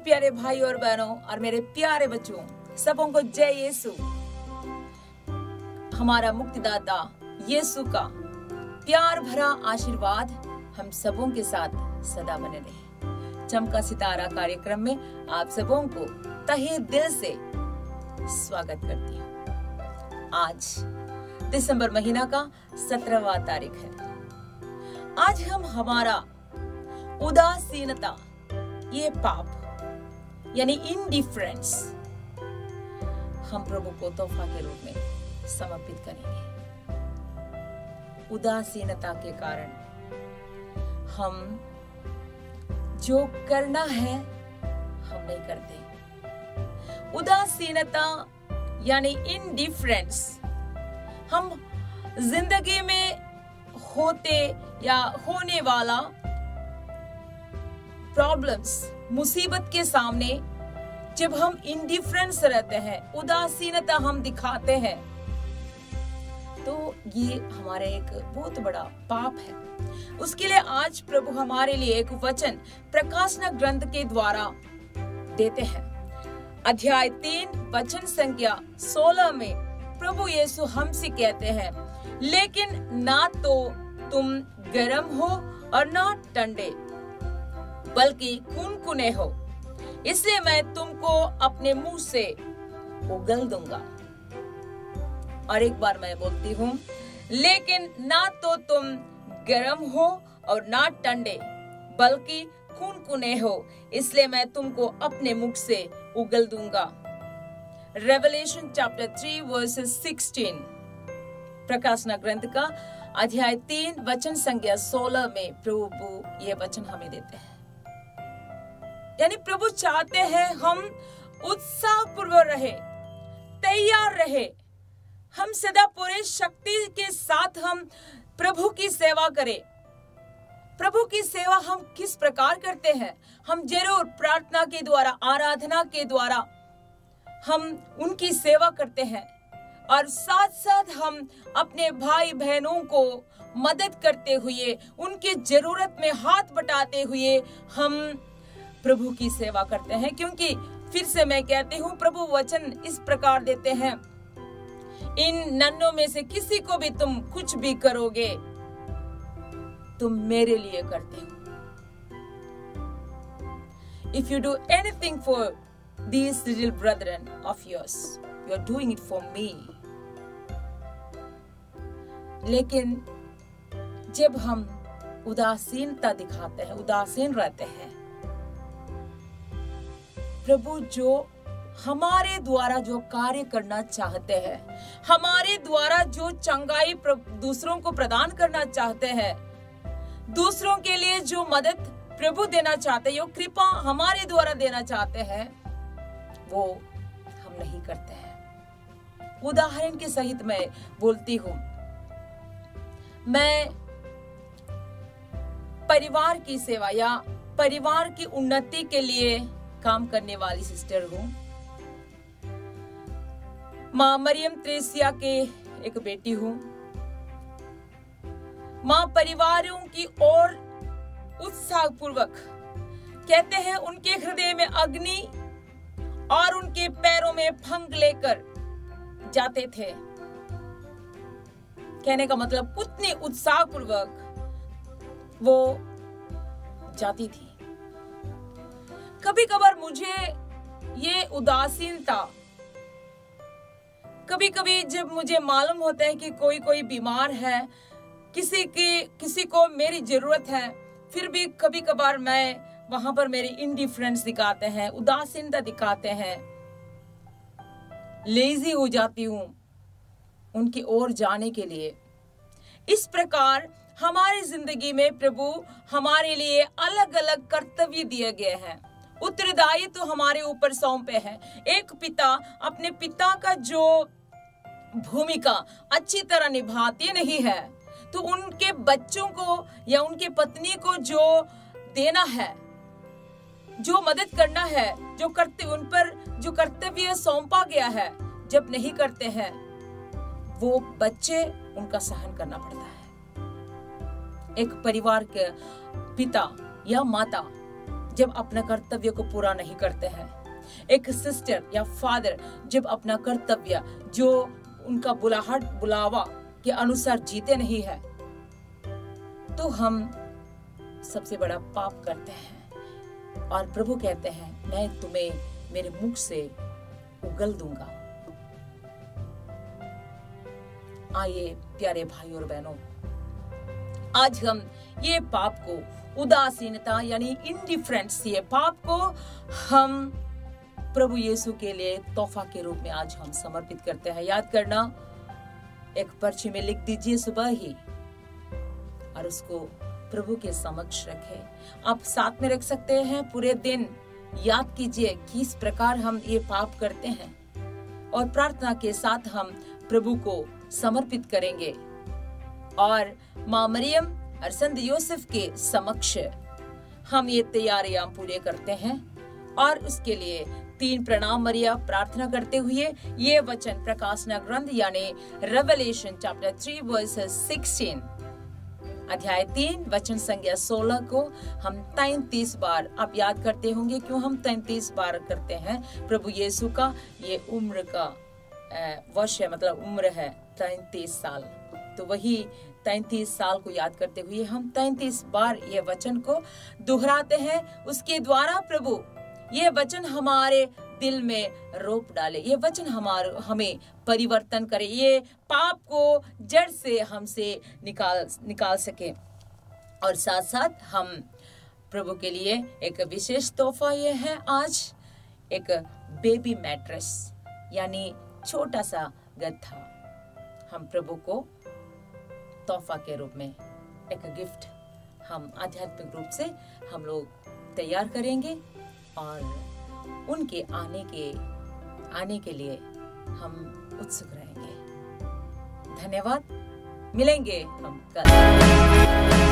प्यारे भाई और बहनों और मेरे प्यारे बच्चों, सबों को जय यीशु। हमारा मुक्तिदाता यीशु का प्यार भरा आशीर्वाद हम सबों के साथ सदा बने रहे। चमका सितारा कार्यक्रम में आप सबों को तहे दिल से स्वागत करती हूँ। आज दिसंबर महीना का 17वां तारीख है। आज हम हमारा उदासीनता, ये पाप यानी इंडिफरेंस, हम प्रभु को तोहफा के रूप में समर्पित करेंगे। उदासीनता के कारण हम जो करना है हम नहीं करते। उदासीनता यानी इंडिफरेंस, हम जिंदगी में होते या होने वाला प्रॉब्लम्स, मुसीबत के सामने जब हम इंडिफरेंस रहते हैं, उदासीनता हम दिखाते हैं, तो ये हमारे एक बहुत बड़ा पाप है। उसके लिए आज प्रभु हमारे लिए एक वचन प्रकाशना ग्रंथ के द्वारा देते हैं। अध्याय 3 वचन संख्या 16 में प्रभु यीशु हमसे कहते हैं, लेकिन ना तो तुम गर्म हो और ना ठंडे, बल्कि कुनकुने हो, इसलिए मैं तुमको अपने मुंह से उगल दूंगा। और एक बार मैं बोलती हूँ, लेकिन ना तो तुम गर्म हो और ना ठंडे, बल्कि कुनकुने हो, इसलिए मैं तुमको अपने मुख से उगल दूंगा। रेवलेशन चैप्टर 3 वर्सेस 16, प्रकाशना ग्रंथ का अध्याय 3 वचन संख्या 16 में प्रभु ये वचन हमें देते हैं। यानी प्रभु चाहते हैं हम उत्साहपूर्वक रहे, तैयार रहे, हम सदा पूरे शक्ति के साथ हम प्रभु की सेवा करें। प्रभु की सेवा हम किस प्रकार करते हैं? हम जरूर प्रार्थना के द्वारा, आराधना के द्वारा हम उनकी सेवा करते हैं, और साथ साथ हम अपने भाई बहनों को मदद करते हुए, उनकी जरूरत में हाथ बटाते हुए हम प्रभु की सेवा करते हैं। क्योंकि फिर से मैं कहती हूँ, प्रभु वचन इस प्रकार देते हैं, इन नन्हों में से किसी को भी तुम कुछ भी करोगे, तुम मेरे लिए करते हो। If you do anything for these little brethren of yours, you are doing it for me. लेकिन जब हम उदासीनता दिखाते हैं, उदासीन रहते हैं, प्रभु जो हमारे द्वारा जो कार्य करना चाहते हैं, हमारे द्वारा जो चंगाई दूसरों को प्रदान करना चाहते हैं, दूसरों के लिए जो मदद प्रभु देना चाहते हैं, जो कृपा हमारे द्वारा देना चाहते हैं, वो हम नहीं करते हैं। उदाहरण के सहित मैं बोलती हूँ, मैं परिवार की सेवा या परिवार की उन्नति के लिए काम करने वाली सिस्टर हूँ। माँ मरियम त्रेसिया के एक बेटी हूँ। माँ परिवारों की ओर उत्साहपूर्वक, कहते हैं उनके हृदय में अग्नि और उनके पैरों में फंग लेकर जाते थे। कहने का मतलब उतनी उत्साहपूर्वक वो जाती थी। कभी कभार मुझे ये उदासीनता, कभी कभी जब मुझे मालूम होता है कि कोई बीमार है, किसी को मेरी जरूरत है, फिर भी कभी कभार मैं वहां पर मेरी इंडिफरेंस दिखाते हैं, उदासीनता दिखाते हैं, लेजी हो जाती हूँ उनकी ओर जाने के लिए। इस प्रकार हमारी जिंदगी में प्रभु हमारे लिए अलग अलग कर्तव्य दिए गए हैं, उत्तरदायित्व तो हमारे ऊपर सौंपे हैं। एक पिता अपने पिता का जो भूमिका अच्छी तरह निभाते नहीं है, तो उनके बच्चों को या उनके पत्नी को जो देना है, जो मदद करना है, जो उन पर जो कर्तव्य सौंपा गया है, जब नहीं करते हैं, वो बच्चे उनका सहन करना पड़ता है। एक परिवार के पिता या माता जब अपना कर्तव्य को पूरा नहीं करते हैं, एक सिस्टर या फादर जब अपना कर्तव्य जो उनका बुलावा के अनुसार जीते नहीं है, तो हम सबसे बड़ा पाप करते हैं। और प्रभु कहते हैं, मैं तुम्हें मेरे मुख से उगल दूंगा। आइए प्यारे भाई और बहनों, आज हम ये पाप को, उदासीनता यानी इंडिफरेंस, ये पाप को हम प्रभु यीशु के लिए तोहफा के रूप में आज हम समर्पित करते हैं। याद करना, एक पर्ची में लिख दीजिए सुबह ही और उसको प्रभु के समक्ष रखें। आप साथ में रख सकते हैं, पूरे दिन याद कीजिए किस प्रकार हम ये पाप करते हैं और प्रार्थना के साथ हम प्रभु को समर्पित करेंगे और माँ मरियम और संत यूसुफ के समक्ष हम ये तैयारियां पूरे करते हैं। और उसके लिए 3 प्रणाम मरिया प्रार्थना करते हुए ये वचन प्रकाशना ग्रंथ यानी रेवलेशन चैप्टर 3 वर्सेस 16 अध्याय 3 वचन संख्या 16 को हम 33 बार, आप याद करते होंगे क्यों हम 33 बार करते हैं। प्रभु यीशु का ये उम्र का वर्ष है, मतलब उम्र है 33 साल, तो वही 33 साल को याद करते हुए हम 33 बार ये वचन को दोहराते हैं। उसके द्वारा प्रभु ये वचन हमारे दिल में रोप डाले, ये वचन हमें परिवर्तन करे, ये पाप को जड़ से हमसे निकाल सके। और साथ साथ हम प्रभु के लिए एक विशेष तोहफा ये है आज, एक बेबी मैट्रेस यानी छोटा सा गद्दा हम प्रभु को तोहफा के रूप में, एक गिफ्ट हम आध्यात्मिक रूप से हम लोग तैयार करेंगे और उनके आने के लिए हम उत्सुक रहेंगे। धन्यवाद, मिलेंगे हम कल।